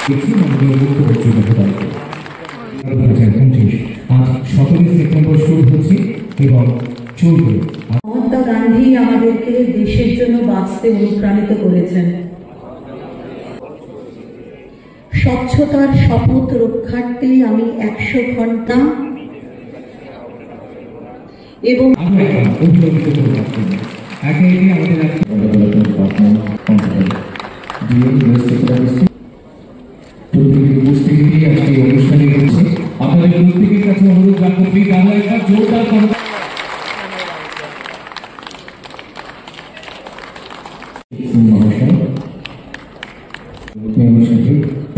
দেখছি মাননীয় মুখ্যমন্ত্রী মহোদয়। আজ 17 সেপ্টেম্বর শুরু হচ্ছে এবং চলবে। মহাত্মা গান্ধী আমাদেরকে দেশের জন্য বাঁচতে অনুপ্রাণিত করেছেন। স্বচ্ছতার শপথ রক্ষার্থে আমি 100 ঘন্টা এবং অনুষ্ঠানে রয়েছে আপনাদের প্রত্যেকের কাছে অনুরোধ রাখবো বাংলা একটা জোরদার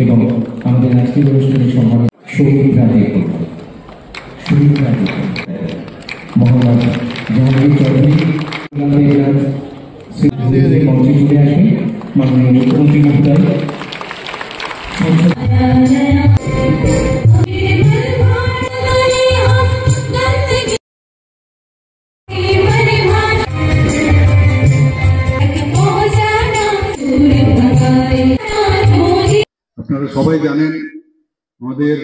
এবং আমাদের আজকের অনুষ্ঠানের সম্মানিত শহীদ রাজীব মোহাম্মদ জাহাঙ্গীর চৌধুরী মঞ্চে চলে আসেন মাননীয় মুখ্যমন্ত্রী মহোদয়। আপনারা সবাই জানেন আমাদের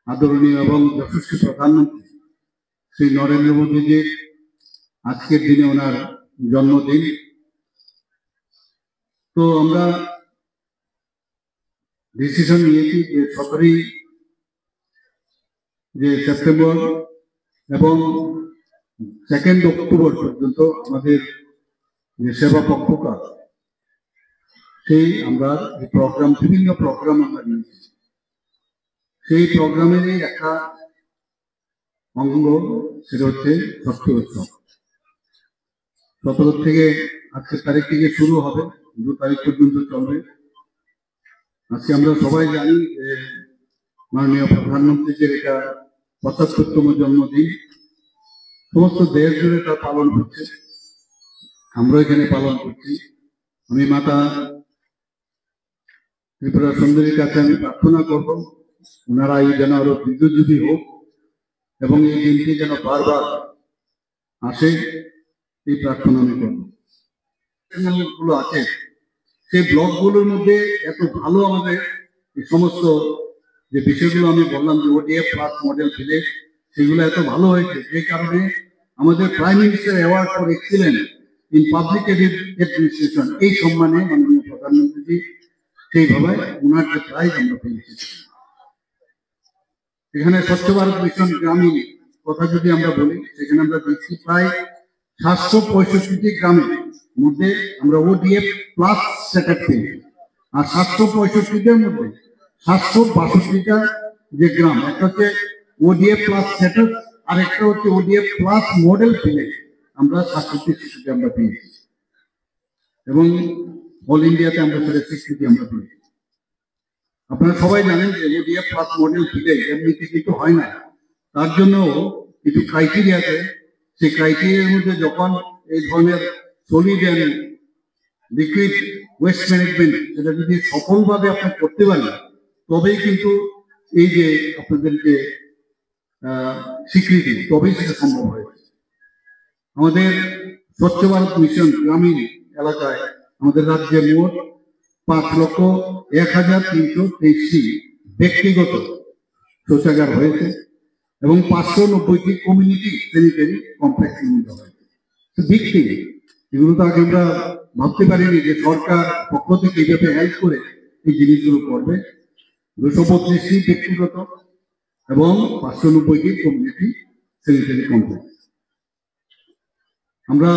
আদরণীয় এবং যশস্বী প্রধানমন্ত্রী শ্রী নরেন্দ্র মোদীজির আজকের দিনে ওনার জন্মদিন। তো আমরা ডিসিশন নিয়েছি যে 17 সেপ্টেম্বর এবং 2 অক্টোবর পর্যন্ত আমাদের যে সেবা পক্ষকাল সেই আমরা প্রোগ্রাম বিভিন্ন প্রোগ্রাম আমরা নিয়েছি। সেই প্রোগ্রামেরই একটা অঙ্গ সেটা হচ্ছে স্বচ্ছ উৎসব। 17 থেকে আজকের তারিখ থেকে শুরু হবে, 2 তারিখ পর্যন্ত চলবে। আজকে আমরা সবাই জানি যে মাননীয় প্রধানমন্ত্রীর এটা 75তম জন্মদিন। সমস্ত দেশ জুড়ে তা পালন হচ্ছে, আমরা এখানে পালন করছি। আমি মাতা ত্রিপুরা সুন্দরীর কাছে আমি প্রার্থনা করব ওনারা এই যেন আরো দীর্ঘজীবী হোক এবং এই দিনটি যেন বারবার আসে, এই প্রার্থনা আমি করব। গুলো আছে সেই ব্লকগুলোর মধ্যে এত ভালো আমাদের এই সমস্ত যে বিষয়গুলো আমি বললাম যে ওডিএফ প্লাস মডেল ভিলেজ, সেগুলো এত ভালো হয়েছে যে কারণে আমাদের prime minister award for excellence in public administration এই সম্মানে মাননীয় প্রধানমন্ত্রী সেইভাবে ওনার যে প্রাইজ আমরা পেয়েছি। এখানে স্বচ্ছ ভারত মিশন গ্রামীণ কথা যদি আমরা বলি, সেখানে আমরা দেখছি প্রায় 765টি গ্রামের মধ্যে আমরা ওডিএফ প্লাস সেটআপ পেয়েছি। আর 765টার মধ্যে 762টা যে গ্রাম, একটা হচ্ছে ওডিএফ প্লাস সেটআপ আর একটা হচ্ছে ওডিএফ প্লাস মডেল ভিলেজ, আমরা 67টি আমরা পেয়েছি এবং অল ইন্ডিয়াতে আমরা সেটা 60টি আমরা পেয়েছি। আপনারা সবাই জানেন যে ওডিএফ প্লাস মডেল ভিলেজ এমনিতে কিছু হয় না, তার জন্য কিছু ক্রাইটেরিয়া আছে। সেই ক্রাইটেরিয়ার মধ্যে যখন এই ধরনের solid and liquid waste management সেটা যদি সফলভাবে আপনি করতে পারেন, তবেই কিন্তু এই যে আপনাদের যে স্বীকৃতি, তবেই সেটা সম্ভব হয়েছে। আমাদের স্বচ্ছ ভারত মিশন গ্রামীণ এলাকায় আমাদের রাজ্যে মোট 5,01,323টি ব্যক্তিগত শৌচাগার হয়েছে এবং 590টি কমিউনিটি স্যানিটারি কমপ্লেক্স নির্মিত হয়েছে। বিগ, এগুলো তো আগে আমরা ভাবতে পারিনি যে সরকার পক্ষ থেকে এইভাবে হেল্প করে এই জিনিসগুলো করবে। 232টি ব্যক্তিগত এবং 590টি কমিউনিটি স্যানিটারি কমপ্লেক্স আমরা